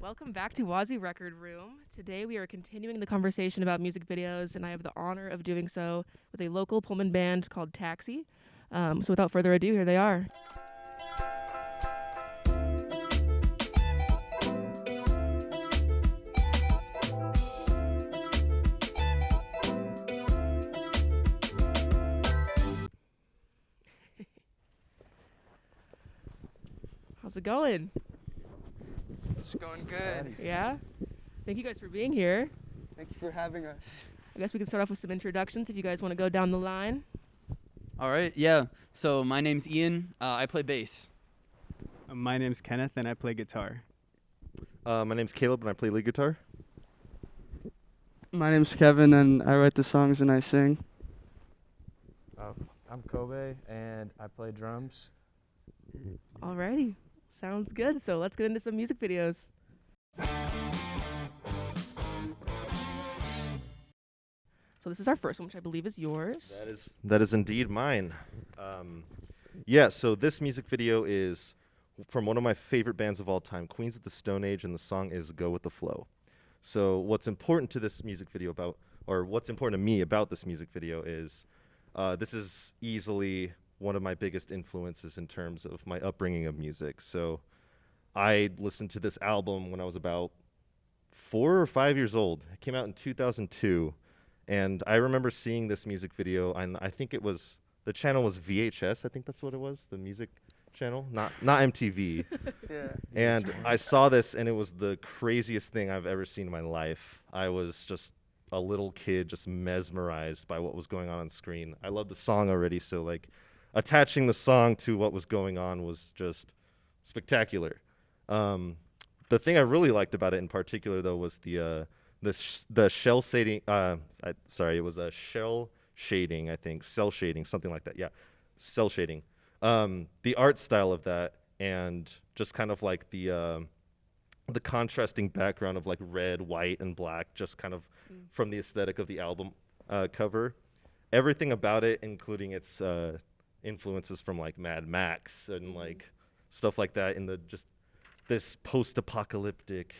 Welcome back to Wazzu Record Room. Today we are continuing the conversation about music videos, and I have the honor of doing so with a local Pullman band called Taxi. So without further ado, here they are. How's it going? It's going good. Yeah? Thank you guys for being here. Thank you for having us. I guess we can start off with some introductions if you guys want to go down the line. All right, yeah. So my name's Ian. I play bass. My name's Kenneth, and I play guitar. My name's Caleb, and I play lead guitar. My name's Kevin, and I write the songs and I sing. I'm Kobe, and I play drums. Alrighty. Sounds good. So let's get into some music videos. So this is our first one, which I believe is yours. That is indeed mine. So this music video is from one of my favorite bands of all time, Queens of the Stone Age, and the song is Go With The Flow. So what's important to this music video what's important to me about this music video is this is easily one of my biggest influences in terms of my upbringing of music. So I listened to this album when I was about 4 or 5 years old. It came out in 2002, and I remember seeing this music video, and I think the channel was VHS. I think that's what it was, the music channel, not MTV. Yeah. And I saw this, and it was the craziest thing I've ever seen in my life. I was just a little kid, just mesmerized by what was going on screen. I loved the song already, so like attaching the song to what was going on was just spectacular. The thing I really liked about it in particular, though, was the shell shading. It was a shell shading, I think, cell shading, something like that. Yeah, cell shading. The art style of that, and just kind of like the contrasting background of like red, white, and black, just kind of from the aesthetic of the album cover. Everything about it, including its influences from like Mad Max and like stuff like that, in this post-apocalyptic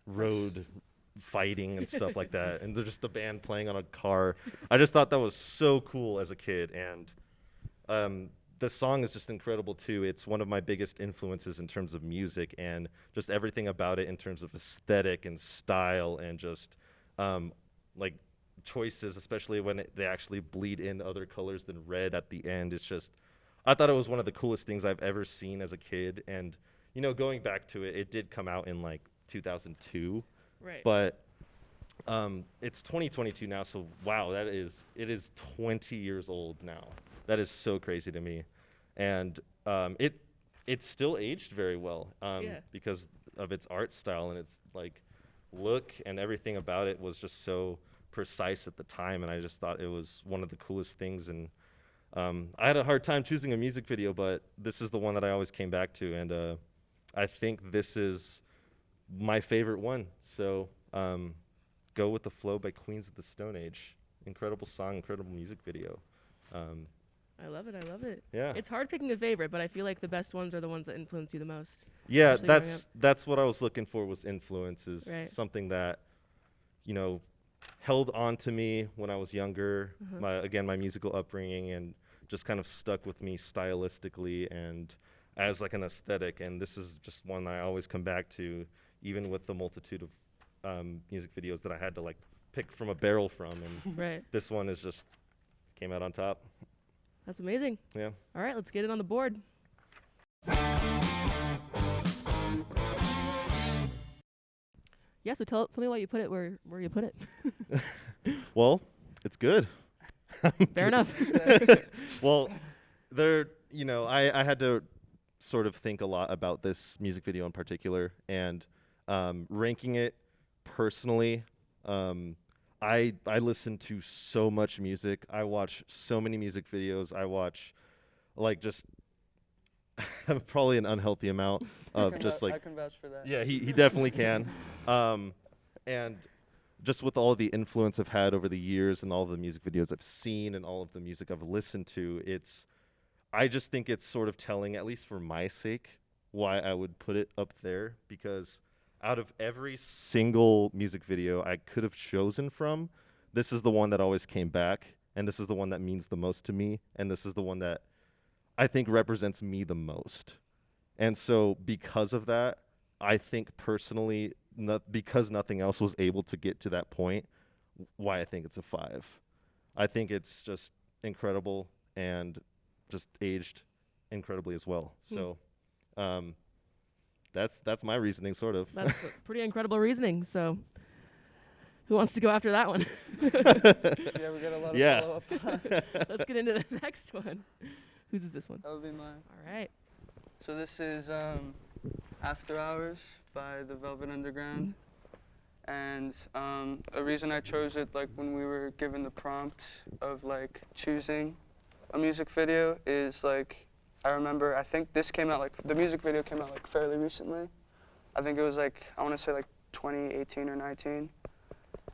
road fighting and stuff like that, and just the band playing on a car. I just thought that was so cool as a kid, and the song is just incredible too. It's one of my biggest influences in terms of music, and just everything about it in terms of aesthetic and style, and just like choices, especially when they actually bleed in other colors than red at the end. It's just, I thought it was one of the coolest things I've ever seen as a kid. And going back to it, it did come out in like 2002, Right. but it's 2022 now, so wow, it is 20 years old now. That is so crazy to me. And it still aged very well because of its art style, and its like look, and everything about it was just so precise at the time, and I just thought it was one of the coolest things. And I had a hard time choosing a music video, but this is the one that I always came back to, and I think this is my favorite one. So Go With The Flow by Queens of the Stone Age. Incredible song, incredible music video. I love it. I love it. Yeah. It's hard picking a favorite, but I feel like the best ones are the ones that influence you the most. Yeah, especially growing that's what I was looking for, was influences. Right. Something that, held on to me when I was younger. My musical upbringing, and just kind of stuck with me stylistically and as like an aesthetic. And this is just one that I always come back to, even with the multitude of music videos that I had to like pick from a barrel from. And Right. this one is just came out on top. That's amazing. Yeah. All right, let's get it on the board. Yeah, so tell me why you put it where you put it. Well, it's good. Fair enough. Well, I had to sort of think a lot about this music video in particular, and ranking it personally. I listen to so much music. I watch so many music videos. I watch like just probably an unhealthy amount of just like, I can vouch for that. yeah, he definitely can. And just with all of the influence I've had over the years, and all of the music videos I've seen, and all of the music I've listened to, I just think it's sort of telling, at least for my sake, why I would put it up there, because out of every single music video I could have chosen from, this is the one that always came back, and this is the one that means the most to me, and this is the one that I think represents me the most. And so because of that, I think personally, because nothing else was able to get to that point, why I think it's a 5. I think it's just incredible and just aged incredibly as well. So that's my reasoning, sort of. That's a pretty incredible reasoning. So, who wants to go after that one? Yeah, we got a lot of Yeah. follow-up. Let's get into the next one. Whose is this one? That would be mine. All right. So this is After Hours by the Velvet Underground. And a reason I chose it, like when we were given the prompt of like choosing a music video, is like I remember, I think this came out, like the music video came out like fairly recently. I think it was like, I want to say like 2018 or 19.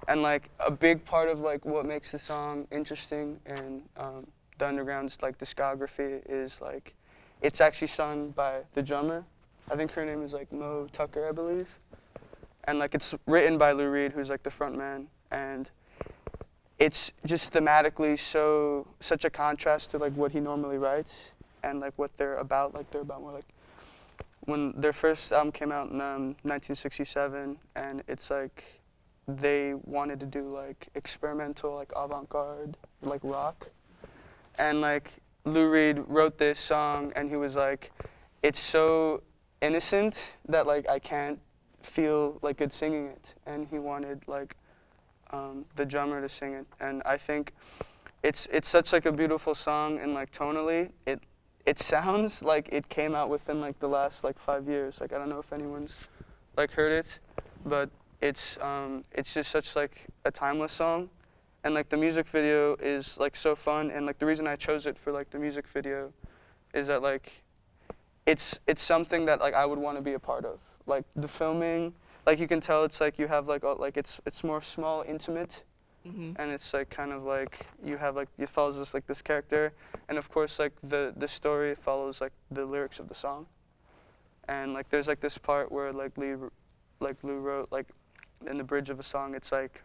And like a big part of like what makes the song interesting and the Underground's like discography is like it's actually sung by the drummer. I think her name is like Mo Tucker, I believe. And like it's written by Lou Reed, who's like the front man, and it's just thematically such a contrast to like what he normally writes and like what they're about. Like they're about more like when their first album came out in 1967, and it's like they wanted to do like experimental, like avant-garde, like rock, and like Lou Reed wrote this song, and he was like, it's so innocent that like I can't feel like good singing it, and he wanted like the drummer to sing it. And I think it's such like a beautiful song, and like tonally it sounds like it came out within like the last like 5 years. Like I don't know if anyone's like heard it, but it's just such like a timeless song. And like the music video is like so fun, and like the reason I chose it for like the music video is that like it's something that like I would want to be a part of. Like the filming, like you can tell it's like you have like it's more small, intimate, and it's like kind of like you have like it follows this character, and of course like the story follows like the lyrics of the song, and like there's like this part where like Lou wrote like in the bridge of a song, it's like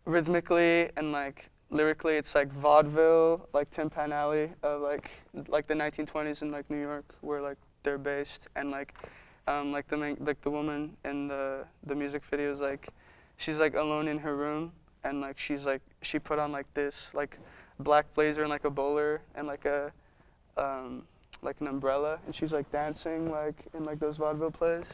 rhythmically and like lyrically it's like vaudeville, like Tin Pan Alley of like the 1920s in like New York, where like they're based, and like the woman in the music video is like she's like alone in her room, and like she put on like this like black blazer and like a bowler and like a like an umbrella, and she's like dancing like in like those vaudeville plays.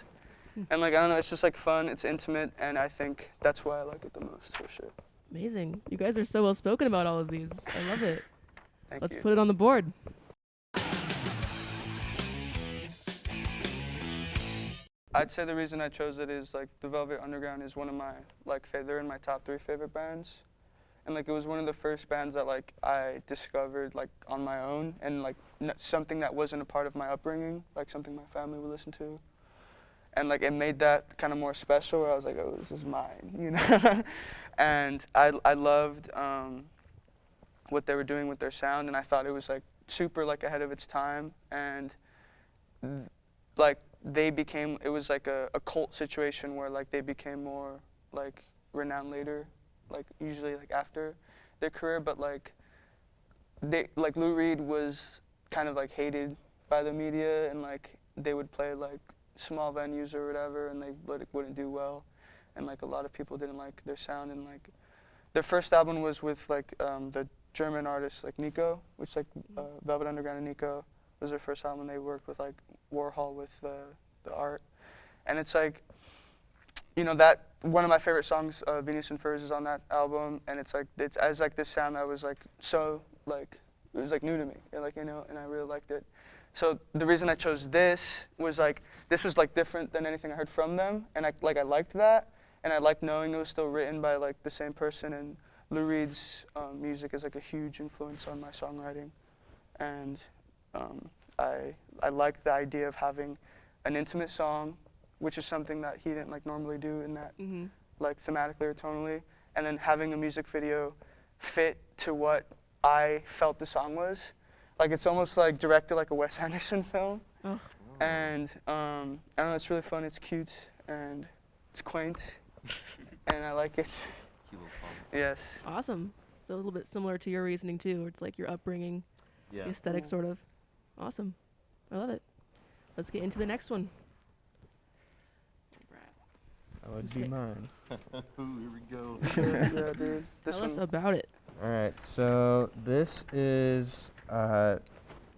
And like I don't know, it's just like fun, it's intimate, and I think that's why I like it the most, for sure. Amazing. You guys are so well spoken about all of these. I love it. Thank Let's you. put it on the board. I'd say the reason I chose it is like the Velvet Underground is one of my like they're in my top 3 favorite bands, and like it was one of the first bands that like I discovered like on my own, and like something that wasn't a part of my upbringing, like something my family would listen to, and like it made that kind of more special, where I was like, oh, this is mine, you know. And I loved what they were doing with their sound, and I thought it was like super like ahead of its time, and like it was like a cult situation where like they became more like renowned later, like usually like after their career, but like Lou Reed was kind of like hated by the media, and like they would play like small venues or whatever, and they wouldn't do well, and like a lot of people didn't like their sound, and like their first album was with like the German artist like Nico, which like Velvet Underground and Nico was their first album. They worked with like Warhol with the art, and it's like, you know, that one of my favorite songs, Venus and Furs, is on that album, and it's as like this sound that was like so like it was like new to me, and like, you know, and I really liked it. So the reason I chose this was like this was like different than anything I heard from them, and I liked that, and I liked knowing it was still written by like the same person, and Lou Reed's music is like a huge influence on my songwriting, and I like the idea of having an intimate song, which is something that he didn't like normally do in that like thematically or tonally, and then having a music video fit to what I felt the song was. Like it's almost like directed like a Wes Anderson film. Oh. And I don't know, it's really fun, it's cute, and it's quaint, and I like it. Yes. Awesome. So a little bit similar to your reasoning too, where it's like your upbringing, Yeah. the aesthetic sort of. Awesome. I love it. Let's get into the next one. That would Okay. be mine. Ooh, here we go. Yeah, dude. This Tell us one, about it. All right, so this is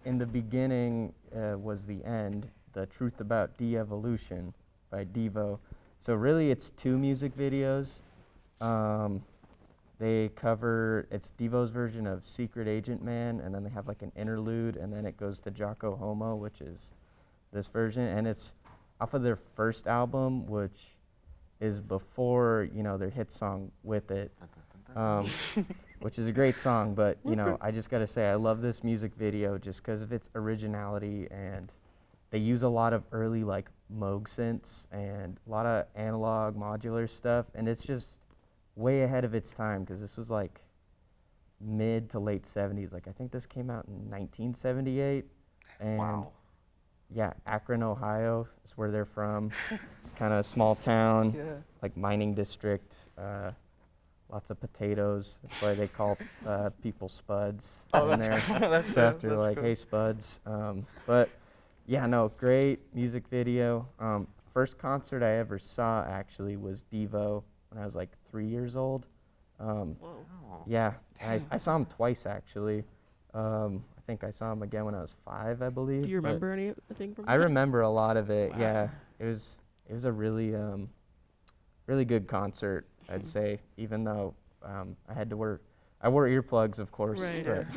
in the beginning was the end, The Truth About De-Evolution by Devo. So really it's 2 music videos. They cover, it's Devo's version of Secret Agent Man, and then they have like an interlude, and then it goes to Jocko Homo, which is this version, and it's off of their first album, which is before, you know, their hit song Whip It, which is a great song, but, you know, I just gotta say, I love this music video just because of its originality, and they use a lot of early, like, Moog synths and a lot of analog modular stuff, and it's just way ahead of its time, because this was, like, mid to late 70s. Like, I think this came out in 1978, and yeah, Akron, Ohio is where they're from. Kind of small town, yeah. like mining district. Lots of potatoes. That's why they call people Spuds Oh, in that's there. cool. That's So after that's like, cool. hey Spuds. But yeah, no, great music video. First concert I ever saw actually was Devo when I was like 3 years old. Whoa. Yeah, I saw him twice actually. I think I saw him again when I was 5, I believe. Do you but remember anything from I that? remember a lot of it. Wow. Yeah, it was a really really good concert, I'd say. Even though I had to wear, I wore earplugs, of course, Right. but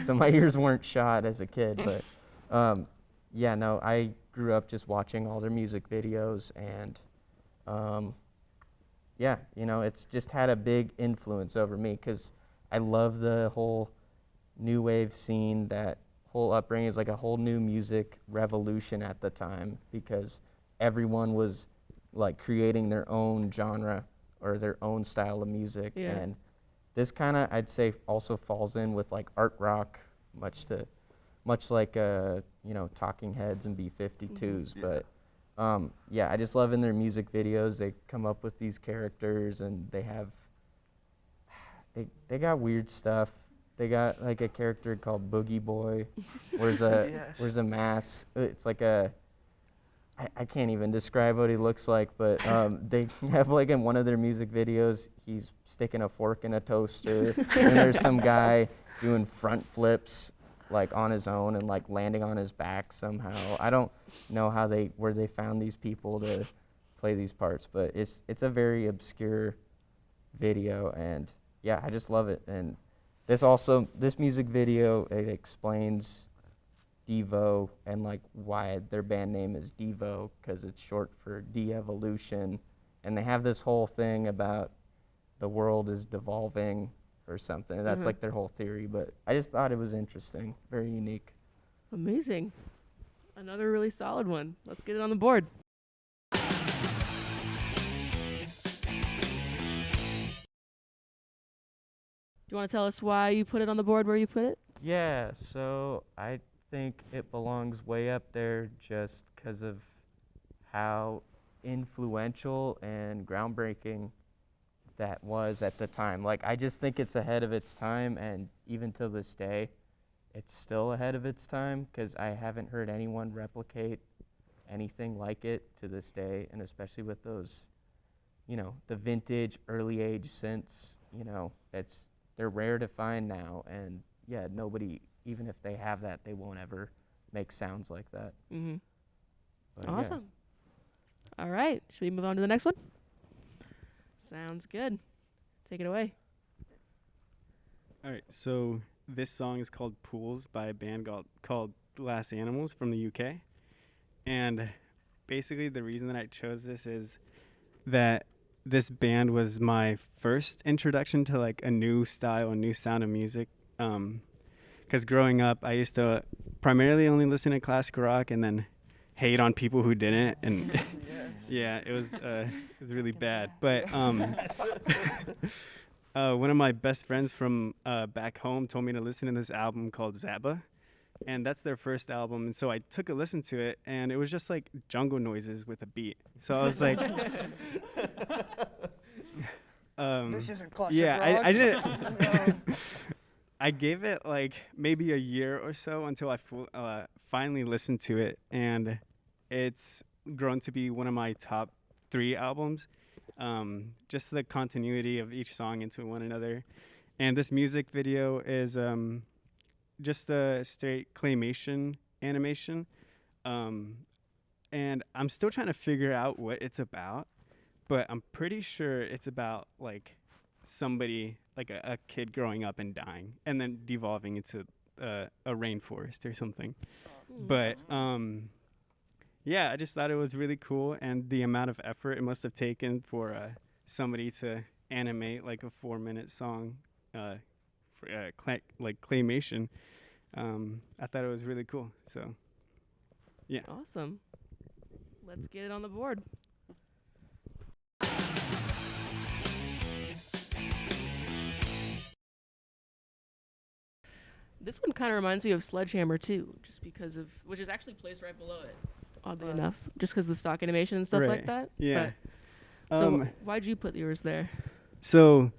so my ears weren't shot as a kid. But yeah, no, I grew up just watching all their music videos, and yeah, you know, it's just had a big influence over me because I love the whole new wave scene. That whole upbringing is like a whole new music revolution at the time, because everyone was like creating their own genre or their own style of music. Yeah. And this kind of, I'd say, also falls in with like art rock, much like you know, Talking Heads and B-52s. But yeah, I just love in their music videos, they come up with these characters, and they have they got weird stuff. They got like a character called Boogie Boy, wears a Yes. wears a mask. It's like a I can't even describe what he looks like, but they have like in one of their music videos, he's sticking a fork in a toaster, and there's some guy doing front flips like on his own and like landing on his back somehow. I don't know where they found these people to play these parts, but it's a very obscure video, and yeah, I just love it. And this music video, it explains Devo and like why their band name is Devo, because it's short for de-evolution, and they have this whole thing about the world is devolving or something. That's like their whole theory, but I just thought it was interesting, very unique. Amazing. Another really solid one. Let's get it on the board. Do you want to tell us why you put it on the board where you put it? Yeah, so I think it belongs way up there just because of how influential and groundbreaking that was at the time. Like, I just think it's ahead of its time, and even to this day, it's still ahead of its time, because I haven't heard anyone replicate anything like it to this day, and especially with those, you know, the vintage early age synths, you know, they're rare to find now, and yeah, nobody, even if they have that, they won't ever make sounds like that. Mm-hmm. But yeah. Awesome. All right. Should we move on to the next one? Sounds good. Take it away. All right, so this song is called Pools by a band called Glass Animals from the UK. And basically the reason that I chose this is that this band was my first introduction to like a new style, a new sound of music. Because growing up, I used to primarily only listen to classical rock and then hate on people who didn't. And yeah, it was really bad. But one of my best friends from back home told me to listen to this album called Zappa. and that's their first album. And so I took a listen to it, and it was just like jungle noises with a beat. So I was like, This isn't classic yeah, rock. I didn't. I gave it like maybe a year or so until I finally listened to it, and it's grown to be one of my top 3 albums. Just the continuity of each song into one another. And this music video is just a straight claymation animation. And I'm still trying to figure out what it's about, but I'm pretty sure it's about like somebody, like a kid growing up and dying and then devolving into a rainforest or something. But yeah, I just thought it was really cool, and the amount of effort it must have taken for somebody to animate like a 4-minute song, like claymation. I thought it was really cool. So, yeah. Awesome. Let's get it on the board. This one kind of reminds me of Sledgehammer too, just because of, which is actually placed right below it, oddly enough, just because of the stock animation and stuff like Right. that. Yeah. But, so why'd you put yours there? So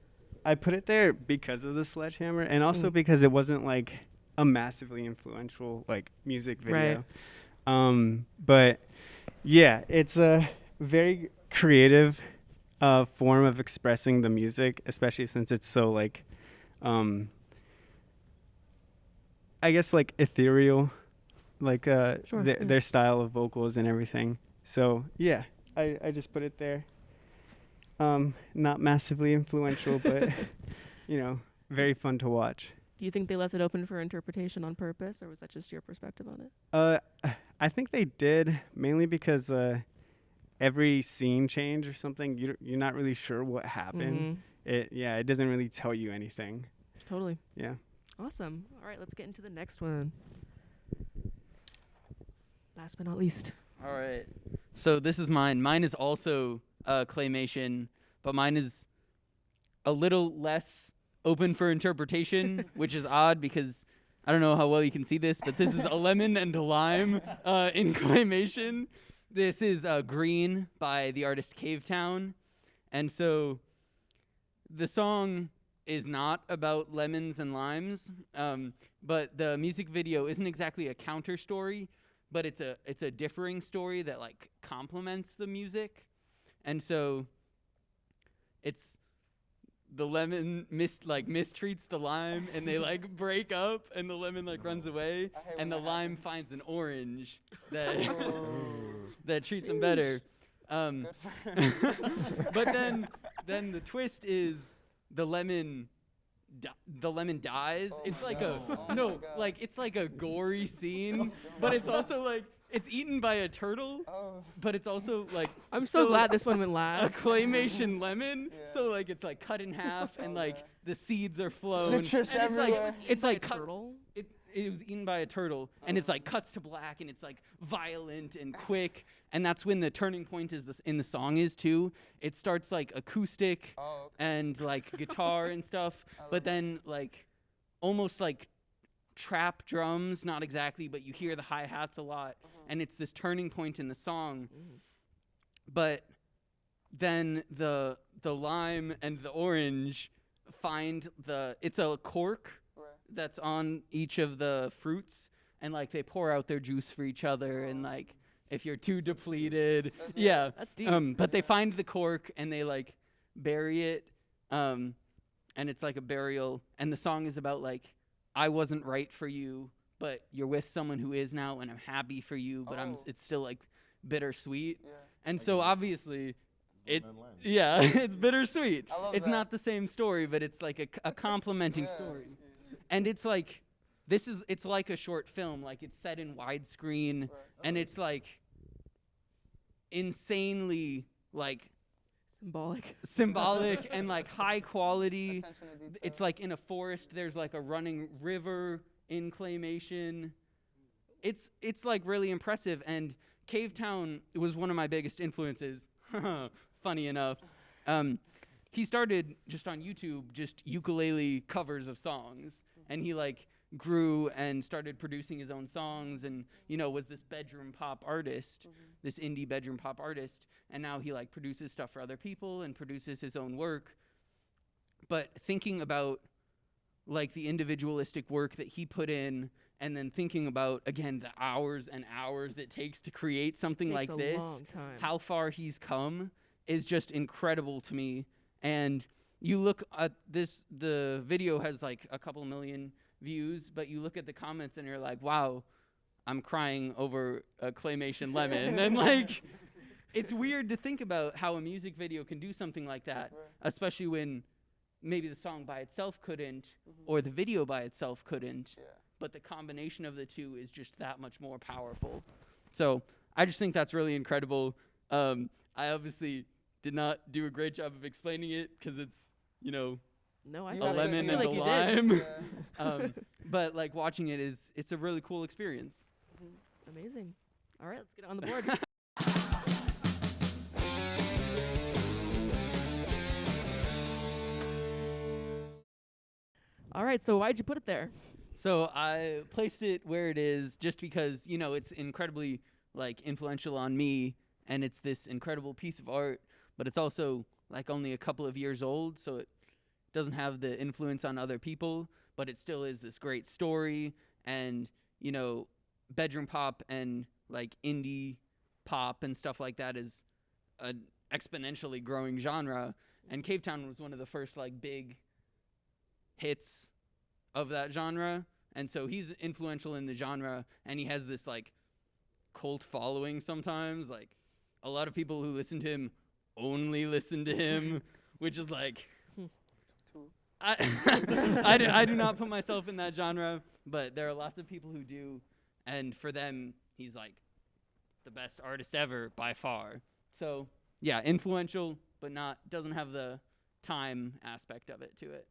I put it there because of the Sledgehammer, and also because it wasn't like a massively influential like music video. But yeah, it's a very creative form of expressing the music, especially since it's so like I guess like ethereal, like their style of vocals and everything. So yeah, I just put it there. Not massively influential, but you know, very fun to watch. Do you think they left it open for interpretation on purpose, or was that just your perspective on it? I think they did, mainly because every scene change or something, you're not really sure what happened. It doesn't really tell you anything. Totally. Yeah. Awesome. All right, let's get into the next one. Last but not least. All right. So this is mine. Mine is also claymation, but mine is a little less open for interpretation, which is odd because I don't know how well you can see this, but this is a lemon and a lime in claymation. This is Green by the artist Cavetown. And so the song is not about lemons and limes, but the music video isn't exactly a counter story, but it's a differing story that like complements the music. And so it's the lemon mistreats the lime, and they like break up, and the lemon like runs away, and the lime finds an orange that that treats him better. But then the twist is the lemon dies. It's like it's like a gory scene, but it's also like it's eaten by a turtle, but it's also like I'm so glad this one went a last. claymation lemon. So like it's like cut in half, and like the seeds are flown. Citrus and everywhere. It's like a turtle. It was eaten by a turtle, and it's like cuts to black, and it's like violent and quick, and that's when the turning point is in the song is too. It starts like acoustic and like guitar and stuff, but then like almost like trap drums, not exactly, but you hear the hi-hats a lot, and it's this turning point in the song. But then the lime and the orange find it's a cork that's on each of the fruits, and like they pour out their juice for each other, and like if you're too depleted, That's deep. but they find the cork and they like bury it, and it's like a burial, and the song is about like I wasn't right for you, but you're with someone who is now, and I'm happy for you, but it's still like bittersweet. And so obviously it's bittersweet. It's not the same story, but it's like a complementing story. And it's like it's like a short film, like it's set in widescreen, and it's like insanely like symbolic and like high quality. It's like in a forest, there's like a running river in claymation. It's like really impressive, and Cavetown was one of my biggest influences. Funny enough. He started just on YouTube, just ukulele covers of songs, and he like grew and started producing his own songs, and was this bedroom pop artist, this indie bedroom pop artist, and now he like produces stuff for other people and produces his own work. But thinking about like the individualistic work that he put in, and then thinking about again the hours and hours it takes to create something Takes like a this, long time. how far he's come is just incredible to me. And you look at this, the video has like a couple million views, but you look at the comments and you're like, wow, I'm crying over a claymation lemon. And like, it's weird to think about how a music video can do something like that, especially when maybe the song by itself couldn't, or the video by itself couldn't, but the combination of the two is just that much more powerful. So I just think that's really incredible. I obviously did not do a great job of explaining it because it's, No, I You a got it. lemon I and feel a like you did. lime. But like watching it it's a really cool experience. Amazing. All right, let's get it on the board. All right, so why'd you put it there? So I placed it where it is just because, it's incredibly like influential on me, and it's this incredible piece of art, but it's also like only a couple of years old, so it doesn't have the influence on other people, but it still is this great story. And, bedroom pop and like indie pop and stuff like that is an exponentially growing genre, and Cave Town was one of the first like big hits of that genre, and so he's influential in the genre, and he has this like cult following sometimes. Like a lot of people who listen to him only listen to him, which is like I do not put myself in that genre, but there are lots of people who do, and for them he's like the best artist ever by far. So yeah, influential, but doesn't have the time aspect of it to it.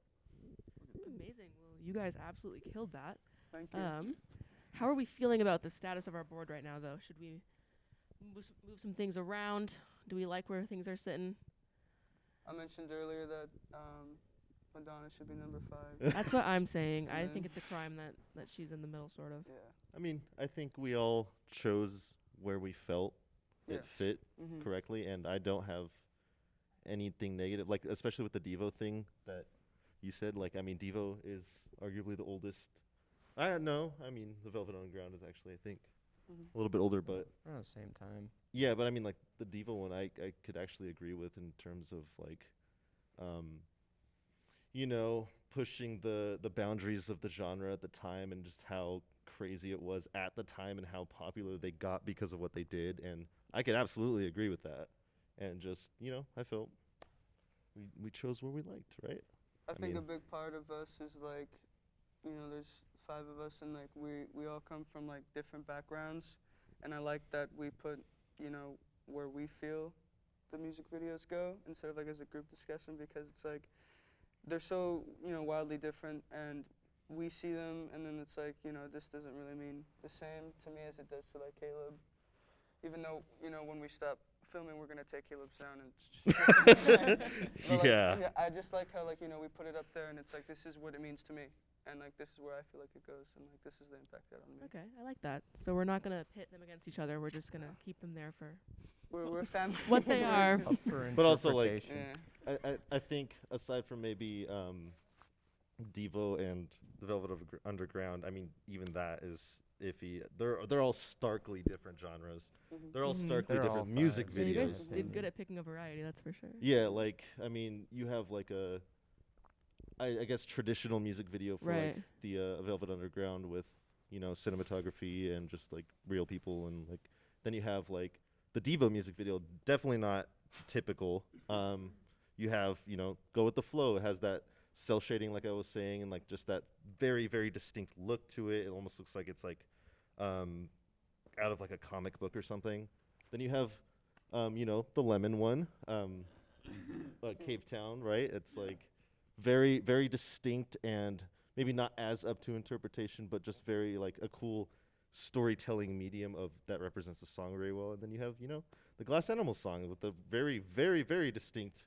Amazing. Well, you guys absolutely killed that. Thank you. How are we feeling about the status of our board right now, though? Should we move some things around? Do we like where things are sitting? I mentioned earlier that Madonna should be number 5. That's what I'm saying. I Yeah. think it's a crime that she's in the middle, sort of. Yeah. I mean, I think we all chose where we felt Yeah. it fit correctly, and I don't have anything negative, like especially with the Devo thing that you said. Like, I mean, Devo is arguably the oldest. I mean, the Velvet Underground is actually, I think, a little bit older, but Around the same time. yeah, but I mean, like the Devo one, I could actually agree with in terms of like, pushing the boundaries of the genre at the time, and just how crazy it was at the time and how popular they got because of what they did. And I could absolutely agree with that. And just, I felt we chose where we liked, right? I think a mean- big part of us is like, there's 5 of us, and like we all come from like different backgrounds, and I like that we put, where we feel the music videos go instead of like as a group discussion, because it's like they're so wildly different, and we see them, and then it's like this doesn't really mean the same to me as it does to like Caleb, even though when we stop filming we're gonna take Caleb's sound and but, Yeah. I just like how like we put it up there, and it's like this is what it means to me, and like this is where I feel like it goes, and like this is the impact that on me. Okay, I like that. So we're not gonna pit them against each other. We're just gonna keep them there for We're family. what they are. Up for But also, like, interpretation. Yeah. I think aside from maybe Devo and the Velvet Underground, I mean, even that is iffy. They're all starkly different genres. They're all Mhm. starkly They're all different music vibes. So you guys videos. did good at picking a variety, that's for sure. Yeah, like, I mean, you have like I guess traditional music video for Right. like the Velvet Underground with cinematography and just like real people, and like then you have like the Devo music video, definitely not typical. You have Go With The Flow. It has that cell shading, like I was saying, and like just that very, very distinct look to it. It almost looks like it's like out of like a comic book or something. Then you have the Lemon one, Cave Town, right? It's like very, very distinct, and maybe not as up to interpretation, but just very like a cool storytelling medium that represents the song very well. And then you have the Glass Animal song with the very, very, very distinct,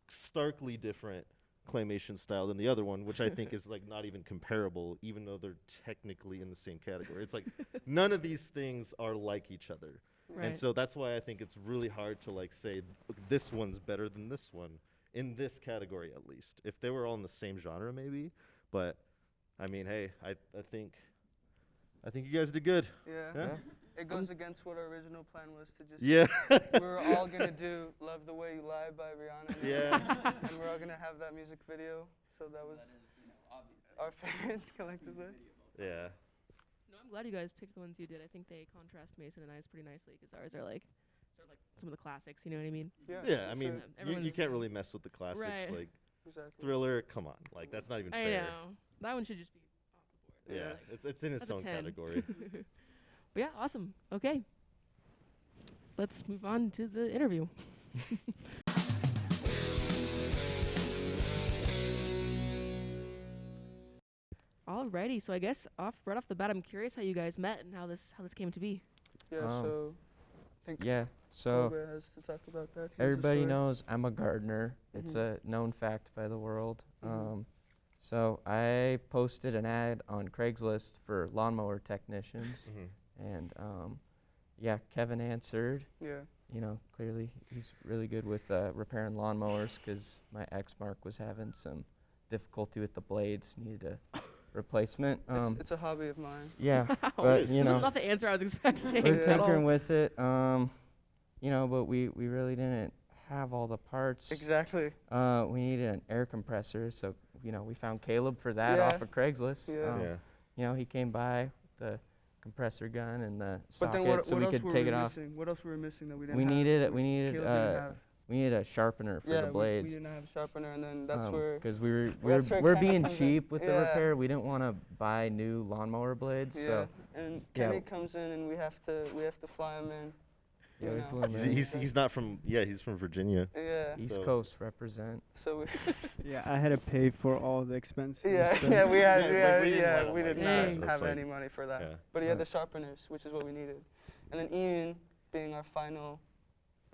starkly different claymation style than the other one, which I think is like not even comparable, even though they're technically in the same category. It's like none of these things are like each other. Right. And so that's why I think it's really hard to like say this one's better than this one in this category, at least. If they were all in the same genre, maybe. But I mean, hey, I think you guys did good. Yeah. It goes against what our original plan was to just. Yeah. We were all gonna do "Love the Way You Lie" by Rihanna. Yeah. And we're all gonna have that music video. So that was our favorites collectively. Yeah. No, I'm glad you guys picked the ones you did. I think they contrast Mason and I's pretty nicely because ours are like sort of like some of the classics. You know what I mean? Yeah, I mean, sure. you Everyone's- can't really mess with the classics. Right. Like Exactly. Thriller, come on. Like, that's not even I fair. know that one should just be off the board. Yeah, Like, it's in its that's a own 10. category. But yeah, awesome. Okay, let's move on to the interview. Alrighty, so I guess right off the bat, I'm curious how you guys met and how this came to be. Yeah. So. I think Yeah. So Kobe has to talk about that. He has a everybody story. knows I'm a gardener. It's Mhm. a known fact by the world. Mhm. So I posted an ad on Craigslist for lawnmower technicians, Mhm. and yeah, Kevin answered. Yeah. You know, clearly he's really good with repairing lawnmowers because my ex Mark was having some difficulty with the blades, needed a replacement. It's a hobby of mine. Yeah, Wow. but you This know, is not the answer I was expecting. we're at tinkering all. with it. You know, but we really didn't have all the parts. Exactly. We needed an air compressor, so you know we found Caleb for that Yeah. off of Craigslist. Yeah. Yeah. You know, he came by with the compressor gun and the But socket, then what so we else could were take we it off. missing? What else were we missing that we didn't We have? needed that we needed Caleb didn't have? we needed a sharpener for Yeah, the we blades. didn't have a sharpener, and then that's where. Because we were that's where we're Kenny being comes in. cheap with the Yeah. repair. We didn't want to buy new lawnmower blades, Yeah. so And yeah. Kenny comes in, and we have to fly him in. yeah, you we know. flew him He's, in. he's not from, he's from Virginia. Yeah. East so- Coast represent. So we. Yeah, I had to pay for all the expenses. Yeah, so- yeah, we had, Yeah, we like, had, we didn't let yeah, him, we like, did do not that. It's have like- any money for that. Yeah. But he had Right. the sharpeners, which is what we needed. And then Ian, being our final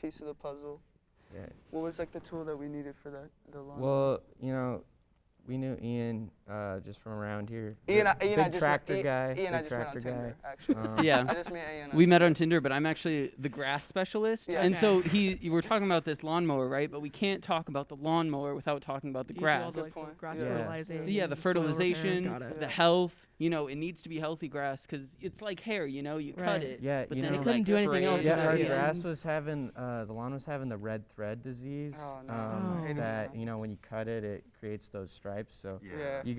piece of the puzzle, Yeah. what was like the tool that we needed for that? The lawn. Well, you know, we knew Ian just from around here. Ian, The Ian, I big just tractor met, guy. Ian, I big just met on tractor guy. Tinder, actually. Yeah. I just met Ian. We met on Tinder, but I'm actually the grass specialist, Yeah. and Okay. so you were talking about this lawnmower, right? But we can't talk about the lawnmower without talking about the Do you do all grass. the, Good like, the point. grass Yeah. fertilizing. Yeah, the soil repair. fertilization, Got it. the Yeah. health. You know, it needs to be healthy grass because it's like hair. You know, you Right. cut it, Yeah, but you then know- it Couldn't like do anything else frays Yeah, without our it. grass was having the lawn was having the red thread disease. Oh, no. I hated That that. you know when you cut it, it creates those stripes. So Yeah. you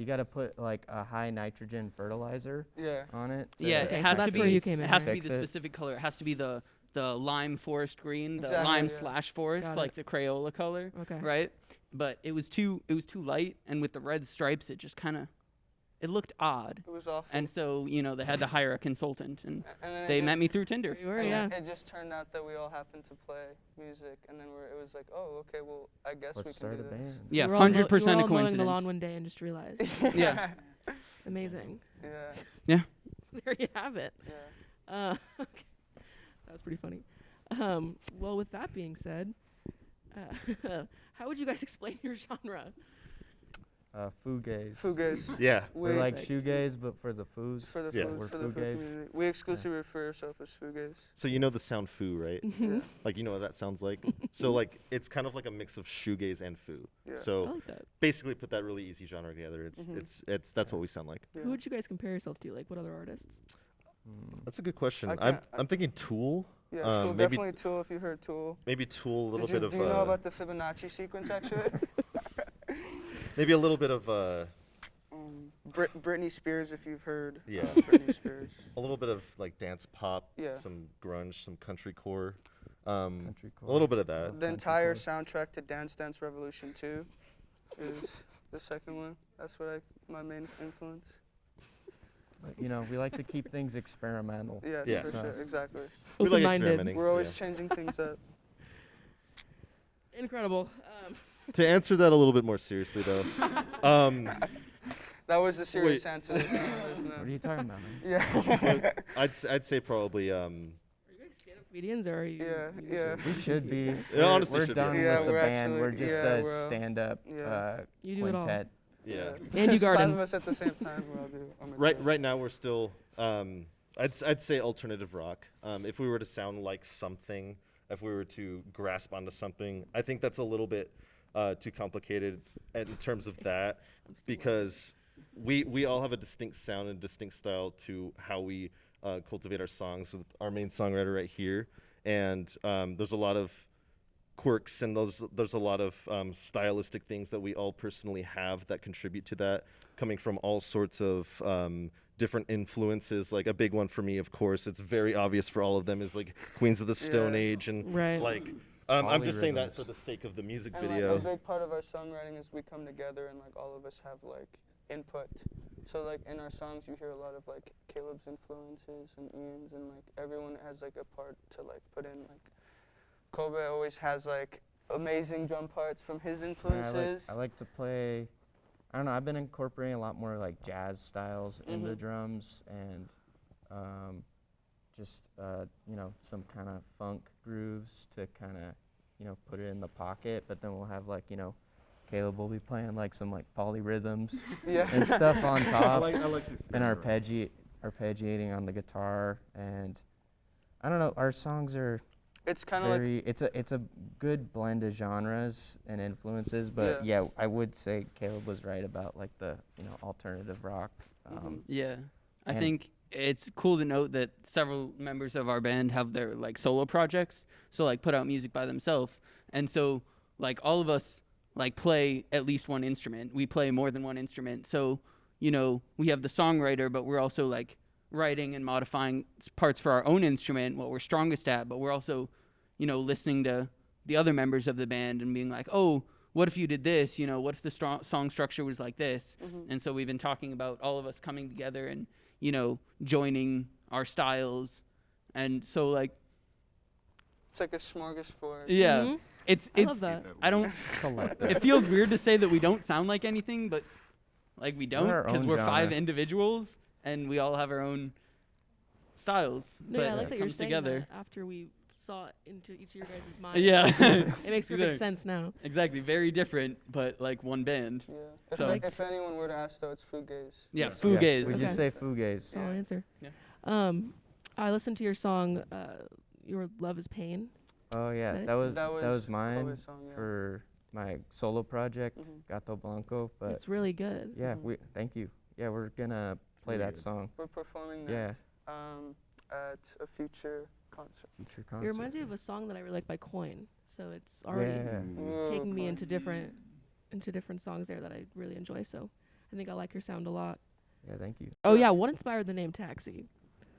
gotta put like a high nitrogen fertilizer Yeah. on it. Yeah, Okay, it so has to that's be. where you came it in, has to right? be the Fix it. specific color. It has to be the lime forest green, the Exactly, lime yeah. slash forest, Got like it. the Crayola color, Okay. right? But it was too light, and with the red stripes, it just kind of it looked odd. It was awful. And so they had to hire a consultant, and And then it they just- met me through Tinder. There you were, and yeah. then it just turned out that we all happened to play music, and then it was like, oh, okay, well, I guess Let's we start can a do this. band. Yeah, You were all mow- 100% you a were all mowing the lawn coincidence. one day and just realized. Yeah. Amazing. Yeah. There you have it. Yeah. Okay. That was pretty funny. Well, with that being said, how would you guys explain your genre? Fugaze. Fugaze. Yeah. We're like Perfect. shoegaze, but for the foos. For the Yeah. food, We're for the food fugaze. community. We exclusively refer ourselves as fugaze. So you know the sound foo, right? Mhm. Like, you know what that sounds like? So, like, it's kind of like a mix of shoegaze and foo. Yeah. I So, like that. basically put that really easy genre together. Mhm. That's what we sound like. Yeah. Who would you guys compare yourself to? Like, what other artists? That's a good question. I I'm can't- thinking Tool. Yeah, Tool, maybe definitely Tool if you heard Tool. maybe Tool, a little Do you bit of know about the Fibonacci sequence, actually? maybe a little bit of Britney Spears, if you've heard. Yeah. Britney Spears. a little bit of like dance pop, Yeah. some grunge, some country core. Country A little bit of that. Love The country entire core. soundtrack to Dance Dance Revolution 2 is the second one. That's my main influence. But, you know, we like to keep things experimental. Yeah, Yeah. for So- sure, exactly. We like Open-minded. experimenting. We're always yeah. changing things up. Incredible. To answer that a little bit more seriously, though, That was the serious Wait. answer. Isn't What are it? you talking about, man? Yeah. I'd say probably Are you guys stand-up comedians, or are you? Yeah, musicians? yeah. We should be. Yeah, honestly we're should be. done Yeah, with the we're band. actually- We're just yeah, a we're, stand-up You do it all. quintet. Yeah. And you Five garden. of us at the same time. We'll all do Right now we're still I'd say alternative rock. If we were to sound like something, if we were to grasp onto something, I think that's a little bit too complicated in terms of that, because we all have a distinct sound and distinct style to how we cultivate our songs. With our main songwriter right here, and there's a lot of quirks and there's a lot of stylistic things that we all personally have that contribute to that, coming from all sorts of different influences. Like a big one for me, of course, it's very obvious for all of them, is like Queens of the Stone Age, and Right. like I'm just saying that Polyrhythms. for the sake of the music And video. like a big part of our songwriting is we come together and like all of us have like input. So like in our songs you hear a lot of like Caleb's influences and Ian's, and like everyone has like a part to like put in. Like Kobe always has like amazing drum parts from his Yeah, influences. I like to play. I don't know. I've been incorporating a lot more like jazz styles in the Mhm. drums, and just some kind of funk grooves to kind of put it in the pocket. But then we'll have like Caleb will be playing like some like polyrhythms Yeah. and stuff on top, I like to and experiment. arpeggiating on the guitar. And I don't know. Our songs are It's kind of like very. It's a good blend of genres and influences. But yeah, I would say Caleb was right about like the alternative rock. Yeah. I And- think it's cool to note that several members of our band have their like solo projects, so like put out music by themselves. And so like all of us like play at least one instrument. We play more than one instrument. So, we have the songwriter, but we're also like writing and modifying parts for our own instrument, what we're strongest at, but we're also, listening to the other members of the band and being like, "Oh, what if you did this? What if the song structure was like this?" And so we've been talking about all of us coming together and, joining our styles. And so like, it's like a smorgasbord. yeah, Mhm. it's I love that. I don't, Collective. it feels weird to say that we don't sound like anything, but like we don't, our because own we're 5 genre. individuals and we all have our own styles. No, but yeah, I like it that you're comes saying together. that after we saw into each of your guys' minds. Yeah. It makes perfect Exactly. sense now. Exactly, very different, but like one band. Yeah. If, So- if anyone were to ask though, it's Fugaze. Yeah, Yeah, Fugaze. we just Okay. say Fugaze. Solid answer. Yeah. I listened to your song, "Your Love Is Pain." Oh yeah, Right? that was Kobe's mine song, yeah. for my solo project, Mhm. Gato Blanco. But It's really good. yeah, Mhm. thank you. Yeah, we're gonna play really that good. song. We're performing that Yeah, at a future concert. future It concert. reminds me of a song that I really like by Coin. So it's already Yeah. taking me Cool. into different songs there that I really enjoy. So I think I like your sound a lot. Yeah, thank you. Oh yeah, what inspired the name Taxi?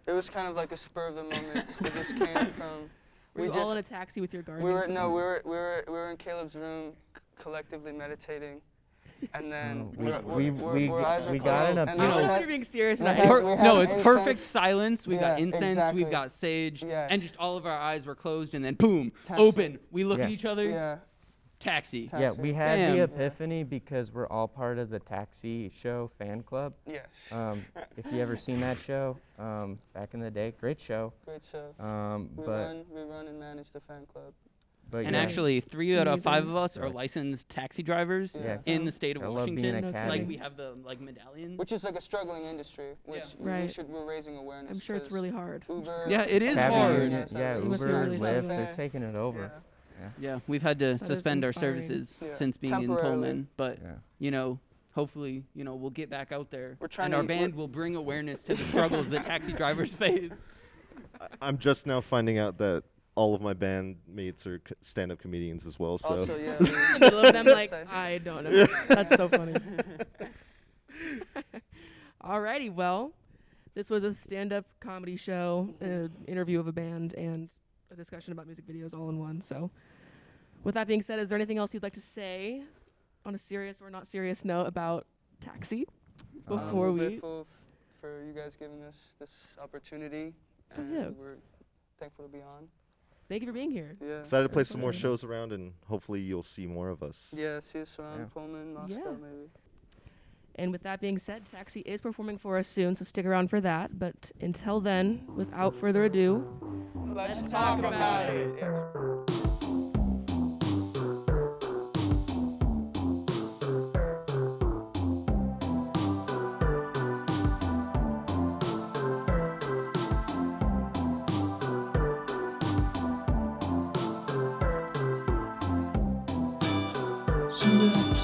It was kind of like a spur of the moment. It just came from. Were We you all just- in a taxi with your We gardening? were supplies? we were in Caleb's room, collectively meditating, and then we our eyes were we got in closed, a and I then don't we know had- if you're being serious. we And had- I, we had No, it's incense. perfect silence. We got Yeah, incense, exactly. we've got sage, Yes. and just all of our eyes were closed, and then boom, Taxi. open. We look at Yeah. each other, Yeah. taxi. Ta- Yeah, Taxi. we had Bam. the Yeah. epiphany because we're all part of the Taxi Show fan club. Yes. If you ever seen that show, back in the day, great show. Great show. We But run and manage the fan club. And yeah, actually, 3 out of 5 Amazing. of us are Right. licensed taxi drivers Yeah. in the state of I love being Washington. a No caddy. Like we have the like medallions. Which is like a struggling industry, which Right. we're raising awareness. I'm sure it's 'cause really hard. Uber. Yeah, it is Cabby hard. unit, yeah, You must be Uber, really Lyft, struggling. they're taking it over. Yeah. Yeah, we've had to is suspend our inspiring. services Yeah. since being in Temporarily. Pullman, but Yeah. hopefully, we'll get back out there, We're trying and to our eat- band will bring awareness to the struggles that taxi drivers face. I'm just now finding out that all of my bandmates are stand-up comedians as well. So Also, yeah. In the middle of them, like, Say. I don't know. That's so funny. Alrighty, well, this was a stand-up comedy show, an interview of a band, and a discussion about music videos all in one. So, with that being said, is there anything else you'd like to say on a serious or not serious note about Taxi before We're we? grateful for you guys giving us this opportunity, Oh, and yeah. we're thankful to be on. Thank you for being here. Yeah. excited to play some more Absolutely. shows around, and hopefully you'll see more of us. Yeah. See us around Yeah. Pullman, Moscow, Yeah. maybe. And with that being said, Taxi is performing for us soon, so stick around for that. But until then, without further ado, Let's talk about it. She